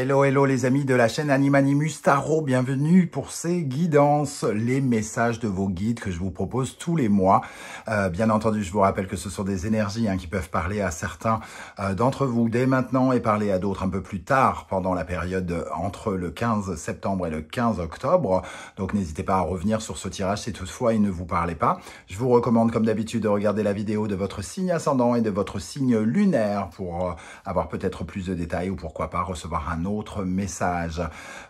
Hello, hello les amis de la chaîne Animanimus Tarot, bienvenue pour ces guidances, les messages de vos guides que je vous propose tous les mois. Bien entendu, je vous rappelle que ce sont des énergies qui peuvent parler à certains d'entre vous dès maintenant et parler à d'autres un peu plus tard pendant la période entre le 15 septembre et le 15 octobre. Donc n'hésitez pas à revenir sur ce tirage si toutefois il ne vous parlait pas. Je vous recommande comme d'habitude de regarder la vidéo de votre signe ascendant et de votre signe lunaire pour avoir peut-être plus de détails ou pourquoi pas recevoir un autre message.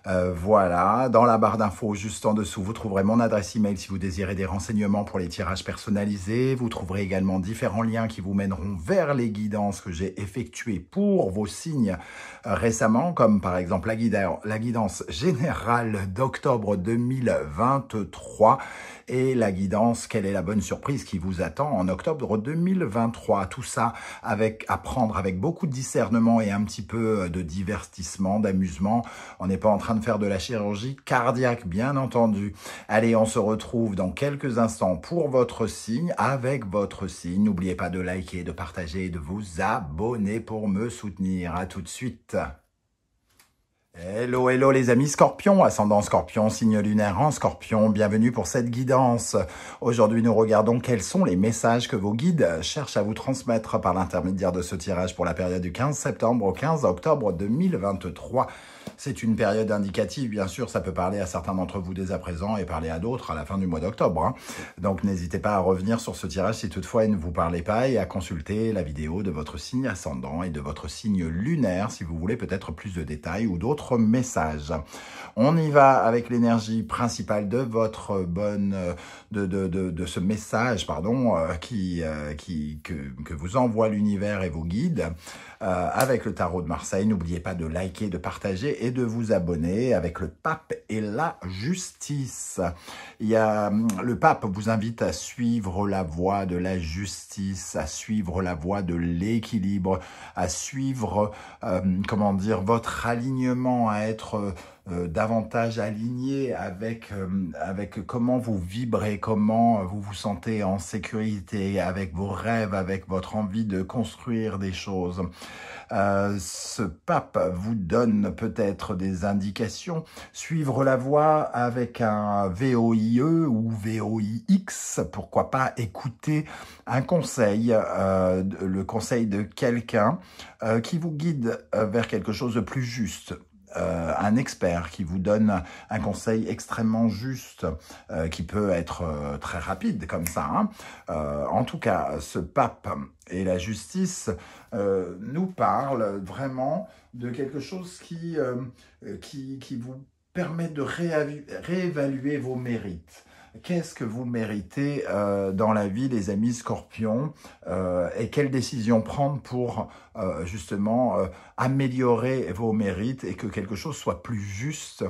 Voilà, dans la barre d'infos juste en dessous, vous trouverez mon adresse email si vous désirez des renseignements pour les tirages personnalisés. Vous trouverez également différents liens qui vous mèneront vers les guidances que j'ai effectuées pour vos signes récemment, comme par exemple la guidance générale d'octobre 2023 et la guidance quelle est la bonne surprise qui vous attend en octobre 2023. Tout ça à prendre avec beaucoup de discernement et un petit peu de divertissement, d'amusement. On n'est pas en train de faire de la chirurgie cardiaque, bien entendu. Allez, on se retrouve dans quelques instants pour votre signe, avec votre signe. N'oubliez pas de liker, de partager et de vous abonner pour me soutenir. À tout de suite. Hello, hello les amis Scorpion, ascendant Scorpion, signe lunaire en Scorpion, bienvenue pour cette guidance. Aujourd'hui, nous regardons quels sont les messages que vos guides cherchent à vous transmettre par l'intermédiaire de ce tirage pour la période du 15 septembre au 15 octobre 2023. C'est une période indicative, bien sûr, ça peut parler à certains d'entre vous dès à présent et parler à d'autres à la fin du mois d'octobre. Donc n'hésitez pas à revenir sur ce tirage si toutefois il ne vous parlait pas et à consulter la vidéo de votre signe ascendant et de votre signe lunaire si vous voulez peut-être plus de détails ou d'autres messages. On y va avec l'énergie principale de votre de ce message que vous envoie l'univers et vos guides avec le tarot de Marseille. N'oubliez pas de liker, de partager et de vous abonner avec le pape et la justice. Le pape vous invite à suivre la voie de la justice, à suivre la voie de l'équilibre, à suivre votre alignement, à être davantage aligné avec comment vous vibrez, comment vous vous sentez en sécurité, avec vos rêves, avec votre envie de construire des choses. Ce pape vous donne peut-être des indications. Suivre la voie avec un VOIE ou VOIX, pourquoi pas écouter un conseil, le conseil de quelqu'un qui vous guide vers quelque chose de plus juste. Un expert qui vous donne un conseil extrêmement juste, qui peut être très rapide comme ça. En tout cas, ce pape et la justice nous parlent vraiment de quelque chose qui vous permet de réévaluer vos mérites. Qu'est-ce que vous méritez dans la vie, les amis Scorpions, et quelles décisions prendre pour justement améliorer vos mérites et que quelque chose soit plus juste,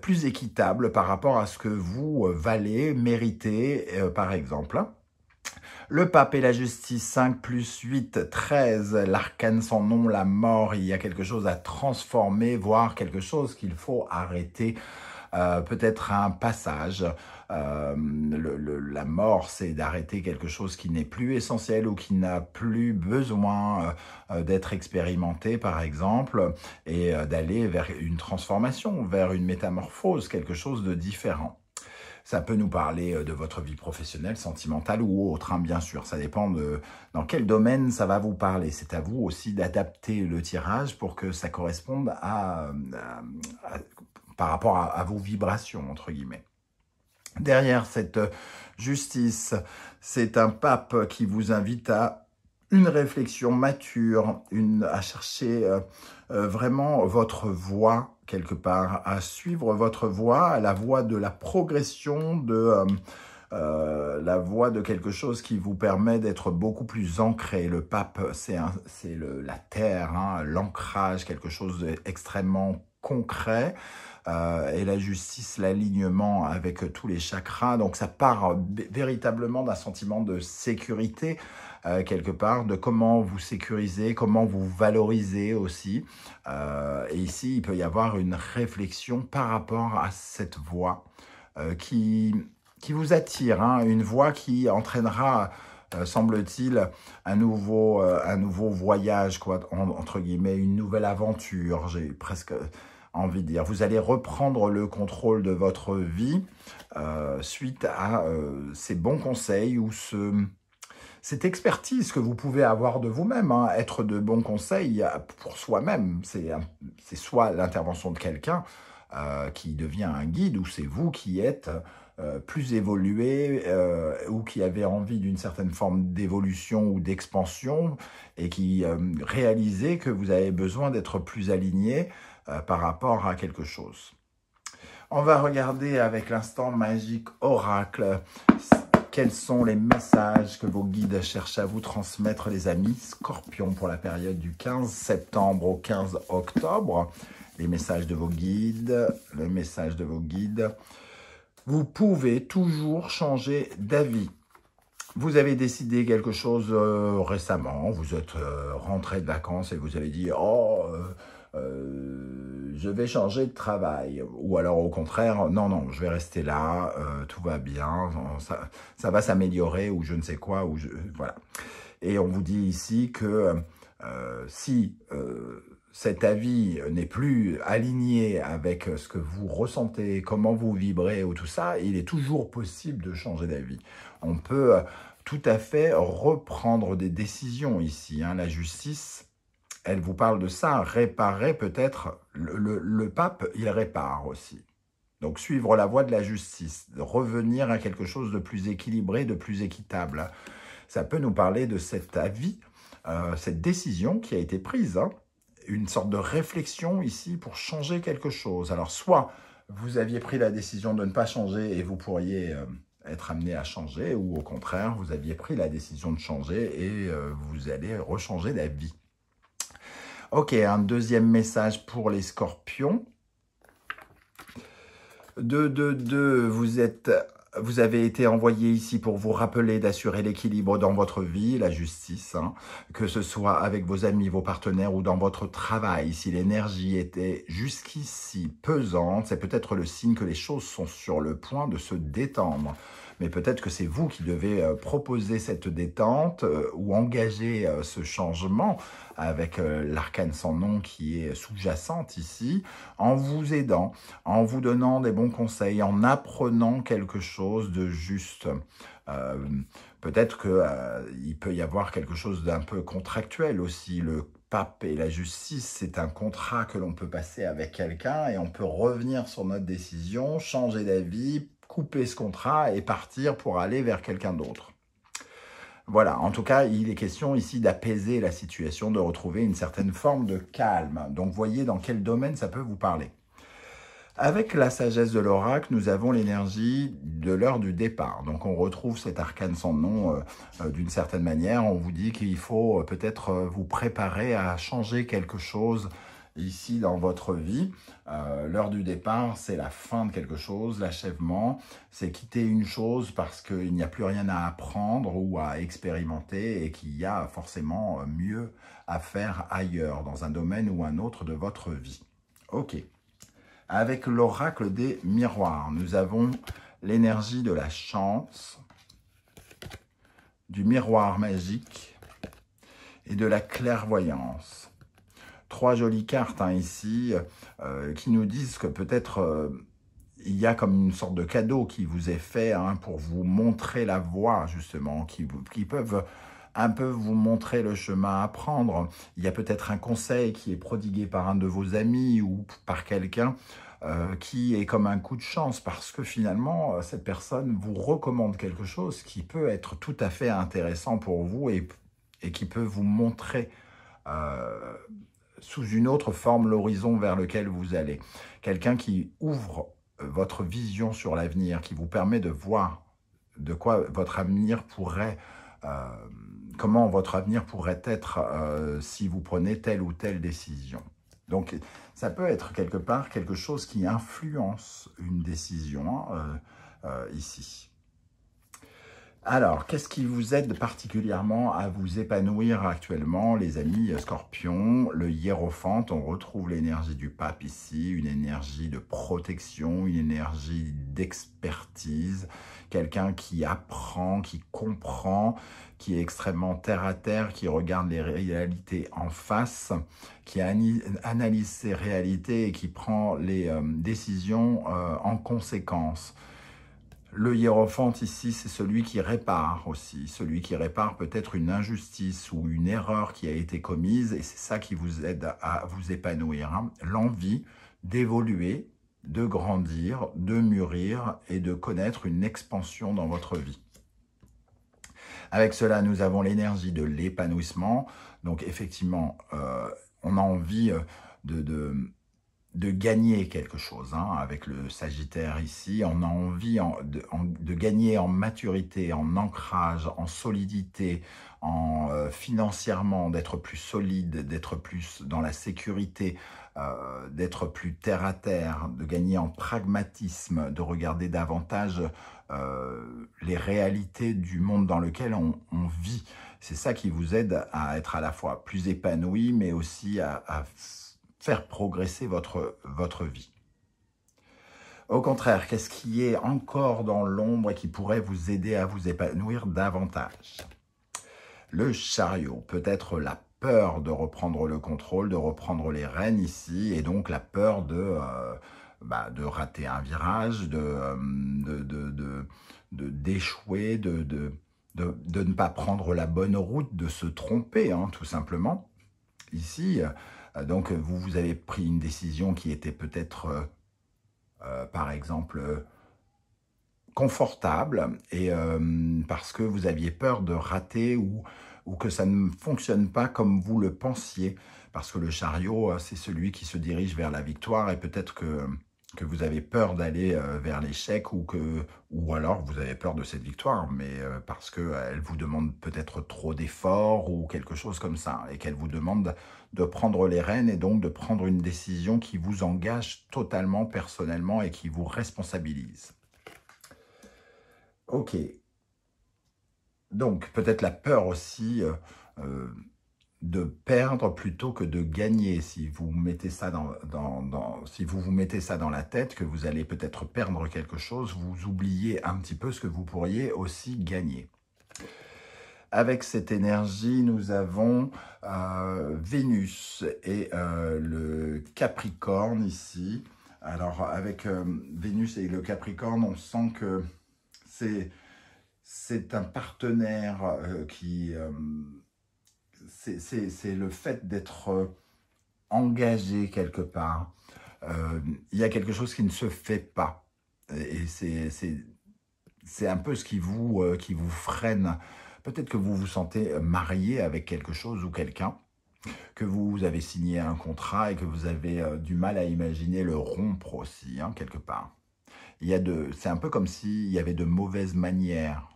plus équitable par rapport à ce que vous valez, méritez, par exemple. Le pape et la justice, 5 plus 8, 13, l'arcane sans nom, la mort, il y a quelque chose à transformer, voire quelque chose qu'il faut arrêter. Peut-être un passage. La mort, c'est d'arrêter quelque chose qui n'est plus essentiel ou qui n'a plus besoin d'être expérimenté, par exemple, et d'aller vers une transformation, vers une métamorphose, quelque chose de différent. Ça peut nous parler de votre vie professionnelle, sentimentale ou autre, bien sûr. Ça dépend de dans quel domaine ça va vous parler. C'est à vous aussi d'adapter le tirage pour que ça corresponde par rapport à vos vibrations, entre guillemets. Derrière cette justice, c'est un pape qui vous invite à une réflexion mature, à chercher vraiment votre voie, quelque part, à suivre votre voie, la voie de la progression, la voie de quelque chose qui vous permet d'être beaucoup plus ancré. Le pape, c'est la terre, l'ancrage, quelque chose d'extrêmement concret. Et la justice, l'alignement avec tous les chakras. Donc ça part véritablement d'un sentiment de sécurité, quelque part, de comment vous sécurisez, comment vous valorisez aussi. Et ici, il peut y avoir une réflexion par rapport à cette voie qui vous attire, une voie qui entraînera semble-t-il, un nouveau voyage, quoi, entre guillemets, une nouvelle aventure, j'ai presque envie de dire. Vous allez reprendre le contrôle de votre vie suite à ces bons conseils ou cette expertise que vous pouvez avoir de vous-même, hein. Être de bons conseils pour soi-même, c'est soit l'intervention de quelqu'un qui devient un guide, ou c'est vous qui êtes plus évolué ou qui avez envie d'une certaine forme d'évolution ou d'expansion et qui réalisez que vous avez besoin d'être plus aligné par rapport à quelque chose. On va regarder avec l'instant magique oracle quels sont les messages que vos guides cherchent à vous transmettre, les amis Scorpions, pour la période du 15 septembre au 15 octobre. Les messages de vos guides, le message de vos guides. Vous pouvez toujours changer d'avis. Vous avez décidé quelque chose récemment, vous êtes rentré de vacances et vous avez dit « Oh, je vais changer de travail ». Ou alors au contraire « Non, non, je vais rester là, tout va bien, ça va s'améliorer » ou je ne sais quoi. Voilà. Et on vous dit ici que si cet avis n'est plus aligné avec ce que vous ressentez, comment vous vibrez ou tout ça, il est toujours possible de changer d'avis. On peut tout à fait reprendre des décisions ici, hein. La justice, elle vous parle de ça, réparer peut-être, le pape, il répare aussi. Donc suivre la voie de la justice, de revenir à quelque chose de plus équilibré, de plus équitable. Ça peut nous parler de cet avis, cette décision qui a été prise, hein. Une sorte de réflexion ici pour changer quelque chose. Alors, soit vous aviez pris la décision de ne pas changer et vous pourriez être amené à changer, ou au contraire, vous aviez pris la décision de changer et vous allez rechanger d'avis. Ok, un deuxième message pour les Scorpions. Vous avez été envoyé ici pour vous rappeler d'assurer l'équilibre dans votre vie, la justice, hein, que ce soit avec vos amis, vos partenaires ou dans votre travail. Si l'énergie était jusqu'ici pesante, c'est peut-être le signe que les choses sont sur le point de se détendre. Mais peut-être que c'est vous qui devez proposer cette détente ou engager ce changement avec l'arcane sans nom qui est sous-jacente ici, en vous aidant, en vous donnant des bons conseils, en apprenant quelque chose de juste. Peut-être qu'il peut y avoir quelque chose d'un peu contractuel aussi. Le pape et la justice, c'est un contrat que l'on peut passer avec quelqu'un et on peut revenir sur notre décision, changer d'avis, couper ce contrat et partir pour aller vers quelqu'un d'autre. Voilà, en tout cas, il est question ici d'apaiser la situation, de retrouver une certaine forme de calme. Donc, voyez dans quel domaine ça peut vous parler. Avec la sagesse de l'oracle, nous avons l'énergie de l'heure du départ. Donc, on retrouve cet arcane sans nom d'une certaine manière. On vous dit qu'il faut peut-être vous préparer à changer quelque chose ici dans votre vie. L'heure du départ, c'est la fin de quelque chose, l'achèvement. C'est quitter une chose parce qu'il n'y a plus rien à apprendre ou à expérimenter et qu'il y a forcément mieux à faire ailleurs, dans un domaine ou un autre de votre vie. Ok. Avec l'oracle des miroirs, nous avons l'énergie de la chance, du miroir magique et de la clairvoyance. Trois jolies cartes hein, ici qui nous disent que peut-être il y a comme une sorte de cadeau qui vous est fait hein, pour vous montrer la voie justement, qui peuvent un peu vous montrer le chemin à prendre. Il y a peut-être un conseil qui est prodigué par un de vos amis ou par quelqu'un qui est comme un coup de chance parce que finalement, cette personne vous recommande quelque chose qui peut être tout à fait intéressant pour vous et qui peut vous montrer sous une autre forme l'horizon vers lequel vous allez. Quelqu'un qui ouvre votre vision sur l'avenir, qui vous permet de voir de quoi votre avenir pourrait, comment votre avenir pourrait être si vous prenez telle ou telle décision. Donc, ça peut être quelque part quelque chose qui influence une décision ici. Alors, qu'est-ce qui vous aide particulièrement à vous épanouir actuellement, les amis Scorpions? Le hiérophante, on retrouve l'énergie du pape ici, une énergie de protection, une énergie d'expertise, quelqu'un qui apprend, qui comprend, qui est extrêmement terre à terre, qui regarde les réalités en face, qui analyse ces réalités et qui prend les décisions en conséquence. Le hiérophante ici, c'est celui qui répare aussi, celui qui répare peut-être une injustice ou une erreur qui a été commise, et c'est ça qui vous aide à vous épanouir, hein. L'envie d'évoluer, de grandir, de mûrir et de connaître une expansion dans votre vie. Avec cela, nous avons l'énergie de l'épanouissement, donc effectivement, on a envie de gagner quelque chose, hein, avec le Sagittaire ici. On a envie de gagner en maturité, en ancrage, en solidité, financièrement, d'être plus solide, d'être plus dans la sécurité, d'être plus terre à terre, de gagner en pragmatisme, de regarder davantage les réalités du monde dans lequel on vit. C'est ça qui vous aide à être à la fois plus épanoui, mais aussi à faire progresser votre vie. Au contraire, qu'est-ce qui est encore dans l'ombre et qui pourrait vous aider à vous épanouir davantage? Le chariot, peut-être la peur de reprendre le contrôle, de reprendre les rênes ici, et donc la peur de rater un virage, d'échouer, de ne pas prendre la bonne route, de se tromper, hein, tout simplement. Ici, donc vous avez pris une décision qui était peut-être, par exemple, confortable, et parce que vous aviez peur de rater ou que ça ne fonctionne pas comme vous le pensiez. Parce que le chariot, c'est celui qui se dirige vers la victoire, et peut-être que vous avez peur d'aller vers l'échec, ou alors vous avez peur de cette victoire, mais parce qu'elle vous demande peut-être trop d'efforts ou quelque chose comme ça, et qu'elle vous demande de prendre les rênes et donc de prendre une décision qui vous engage totalement personnellement et qui vous responsabilise. Ok. Donc peut-être la peur aussi de perdre plutôt que de gagner, si vous mettez ça si vous mettez ça dans la tête, que vous allez peut-être perdre quelque chose, vous oubliez un petit peu ce que vous pourriez aussi gagner. Avec cette énergie, nous avons Vénus et le Capricorne ici. Alors avec Vénus et le Capricorne, on sent que c'est un partenaire qui... c'est le fait d'être engagé quelque part. Il y a quelque chose qui ne se fait pas. Et c'est un peu ce qui vous freine. Peut-être que vous vous sentez marié avec quelque chose ou quelqu'un, que vous avez signé un contrat et que vous avez du mal à imaginer le rompre aussi, hein, quelque part. C'est un peu comme s'il y avait de mauvaises manières.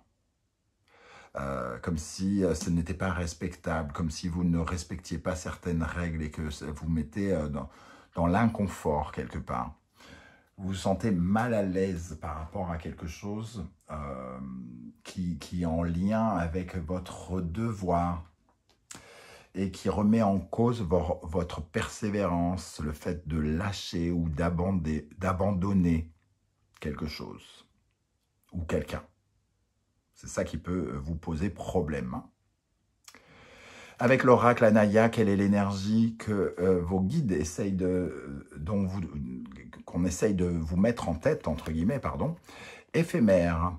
Comme si ce n'était pas respectable, comme si vous ne respectiez pas certaines règles et que vous mettez dans l'inconfort quelque part. Vous vous sentez mal à l'aise par rapport à quelque chose qui est en lien avec votre devoir et qui remet en cause votre persévérance, le fait de lâcher ou d'abandonner quelque chose ou quelqu'un. C'est ça qui peut vous poser problème. Avec l'oracle Anaya, quelle est l'énergie que vos guides essayent qu'on essaye de vous mettre en tête, entre guillemets, pardon. Éphémère,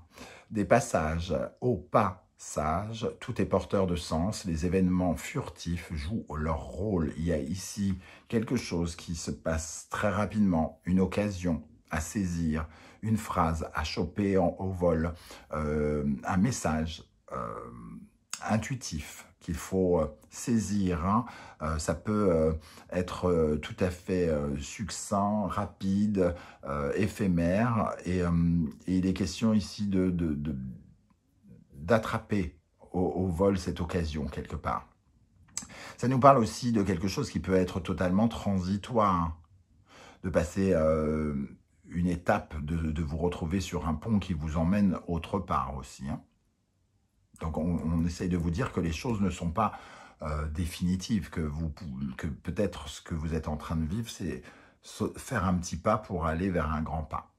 des passages au passage, tout est porteur de sens, les événements furtifs jouent leur rôle. Il y a ici quelque chose qui se passe très rapidement, une occasion à saisir, une phrase à choper au vol, un message intuitif qu'il faut saisir, hein. Ça peut être tout à fait succinct, rapide, éphémère, et il est question ici d'attraper au vol cette occasion quelque part. Ça nous parle aussi de quelque chose qui peut être totalement transitoire, de passer une étape, de vous retrouver sur un pont qui vous emmène autre part aussi, hein. Donc on essaye de vous dire que les choses ne sont pas définitives, que peut-être ce que vous êtes en train de vivre, c'est faire un petit pas pour aller vers un grand pas.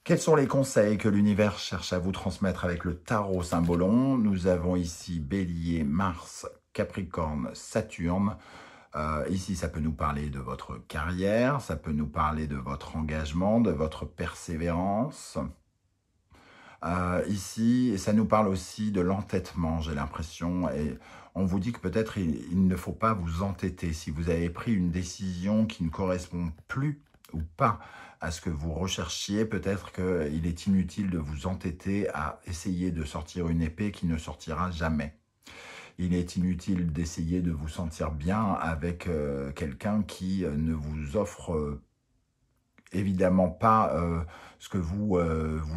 Quels sont les conseils que l'univers cherche à vous transmettre avec le tarot Symbolon? Nous avons ici Bélier, Mars, Capricorne, Saturne. Ici, ça peut nous parler de votre carrière, ça peut nous parler de votre engagement, de votre persévérance. Ici, ça nous parle aussi de l'entêtement, j'ai l'impression. Et on vous dit que peut-être il ne faut pas vous entêter. Si vous avez pris une décision qui ne correspond plus ou pas à ce que vous recherchiez, peut-être qu'il est inutile de vous entêter à essayer de sortir une épée qui ne sortira jamais. Il est inutile d'essayer de vous sentir bien avec quelqu'un qui ne vous offre évidemment pas ce que vous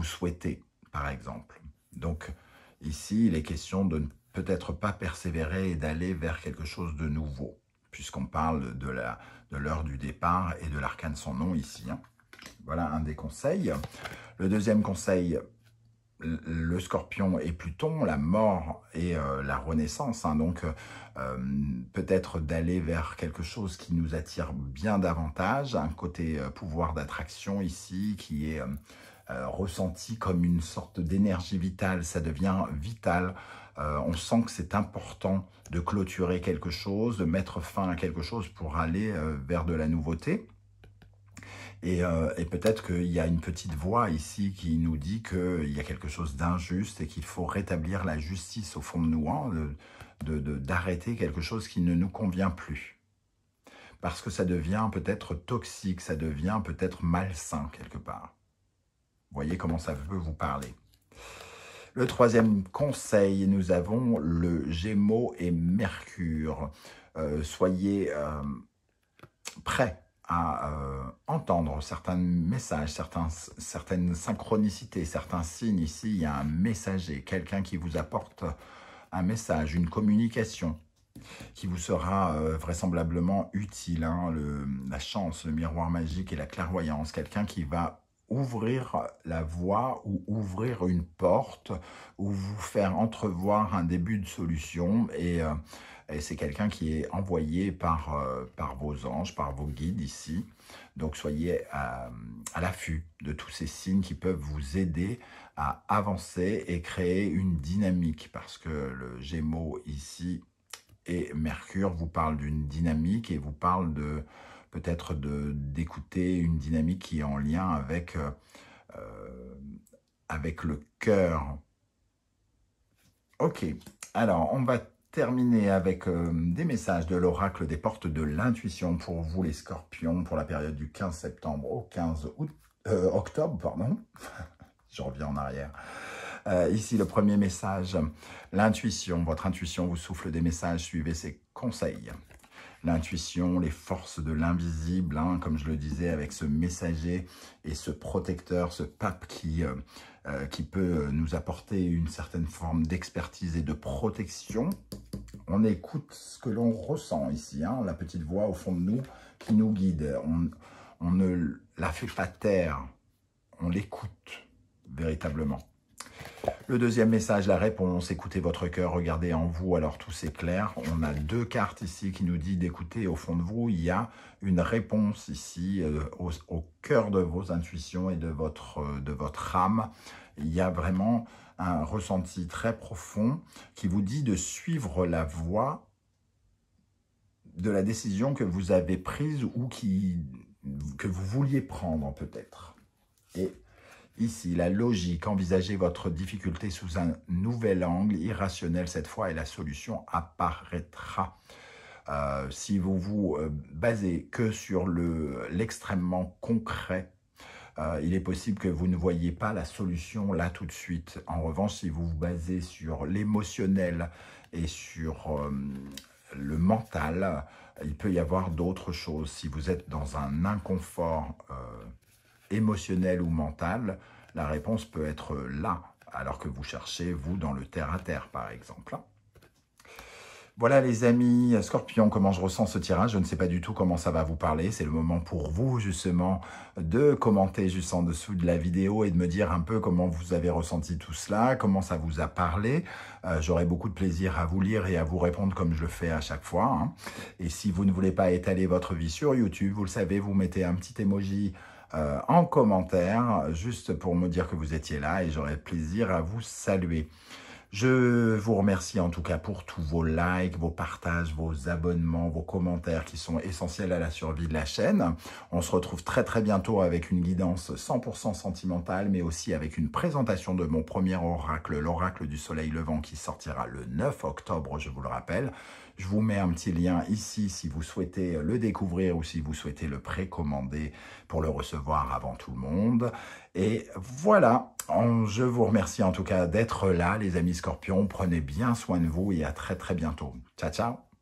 souhaitez, par exemple. Donc ici, il est question de ne peut-être pas persévérer et d'aller vers quelque chose de nouveau, puisqu'on parle de l'heure du départ et de l'arcane sans nom ici. Hein. Voilà un des conseils. Le deuxième conseil, le Scorpion et Pluton, la mort et la renaissance. Hein, donc, peut-être d'aller vers quelque chose qui nous attire bien davantage. Un côté pouvoir d'attraction ici qui est ressenti comme une sorte d'énergie vitale. Ça devient vital. On sent que c'est important de clôturer quelque chose, de mettre fin à quelque chose pour aller vers de la nouveauté. Et peut-être qu'il y a une petite voix ici qui nous dit qu'il y a quelque chose d'injuste et qu'il faut rétablir la justice au fond de nous, hein, d'arrêter quelque chose qui ne nous convient plus. Parce que ça devient peut-être toxique, ça devient peut-être malsain quelque part. Vous voyez comment ça peut vous parler. Le troisième conseil, nous avons le Gémeaux et Mercure. Soyez prêts à entendre certains messages, certaines synchronicités, certains signes. Ici, il y a un messager, quelqu'un qui vous apporte un message, une communication qui vous sera vraisemblablement utile. Hein, la chance, le miroir magique et la clairvoyance. Quelqu'un qui va ouvrir la voie ou ouvrir une porte ou vous faire entrevoir un début de solution et c'est quelqu'un qui est envoyé par vos anges, par vos guides ici. Donc soyez à l'affût de tous ces signes qui peuvent vous aider à avancer et créer une dynamique parce que le Gémeaux ici et Mercure vous parle d'une dynamique et vous parle de peut-être d'écouter une dynamique qui est en lien avec le cœur. Ok, alors on va terminer avec des messages de l'oracle des portes de l'intuition pour vous les scorpions pour la période du 15 septembre au 15 octobre, pardon. Je reviens en arrière. Ici, le premier message, l'intuition. Votre intuition vous souffle des messages, suivez ses conseils. L'intuition, les forces de l'invisible, hein, comme je le disais, avec ce messager et ce protecteur, ce pape qui peut nous apporter une certaine forme d'expertise et de protection. On écoute ce que l'on ressent ici, hein, la petite voix au fond de nous qui nous guide. On ne la fait pas taire, on l'écoute véritablement. Le deuxième message, la réponse, écoutez votre cœur, regardez en vous, alors tout s'éclaire. On a deux cartes ici qui nous disent d'écouter au fond de vous. Il y a une réponse ici au cœur de vos intuitions et de votre âme. Il y a vraiment un ressenti très profond qui vous dit de suivre la voie de la décision que vous avez prise ou que vous vouliez prendre peut-être. Et ici, la logique, envisagez votre difficulté sous un nouvel angle, irrationnel cette fois, et la solution apparaîtra. Si vous vous basez que sur l'extrêmement concret, il est possible que vous ne voyez pas la solution là tout de suite. En revanche, si vous vous basez sur l'émotionnel et sur le mental, il peut y avoir d'autres choses. Si vous êtes dans un inconfort émotionnel ou mental, la réponse peut être là, alors que vous cherchez, vous, dans le terre-à-terre, par exemple. Voilà les amis, Scorpion, comment je ressens ce tirage. Je ne sais pas du tout comment ça va vous parler. C'est le moment pour vous justement de commenter juste en dessous de la vidéo et de me dire un peu comment vous avez ressenti tout cela, comment ça vous a parlé. J'aurai beaucoup de plaisir à vous lire et à vous répondre comme je le fais à chaque fois, hein. Et si vous ne voulez pas étaler votre vie sur YouTube, vous le savez, vous mettez un petit emoji en commentaire juste pour me dire que vous étiez là et j'aurai plaisir à vous saluer. Je vous remercie en tout cas pour tous vos likes, vos partages, vos abonnements, vos commentaires qui sont essentiels à la survie de la chaîne. On se retrouve très très bientôt avec une guidance 100% sentimentale, mais aussi avec une présentation de mon premier oracle, l'oracle du soleil levant qui sortira le 9 octobre, je vous le rappelle. Je vous mets un petit lien ici si vous souhaitez le découvrir ou si vous souhaitez le précommander pour le recevoir avant tout le monde. Et voilà, je vous remercie en tout cas d'être là, les amis Scorpions. Prenez bien soin de vous et à très très bientôt. Ciao, ciao!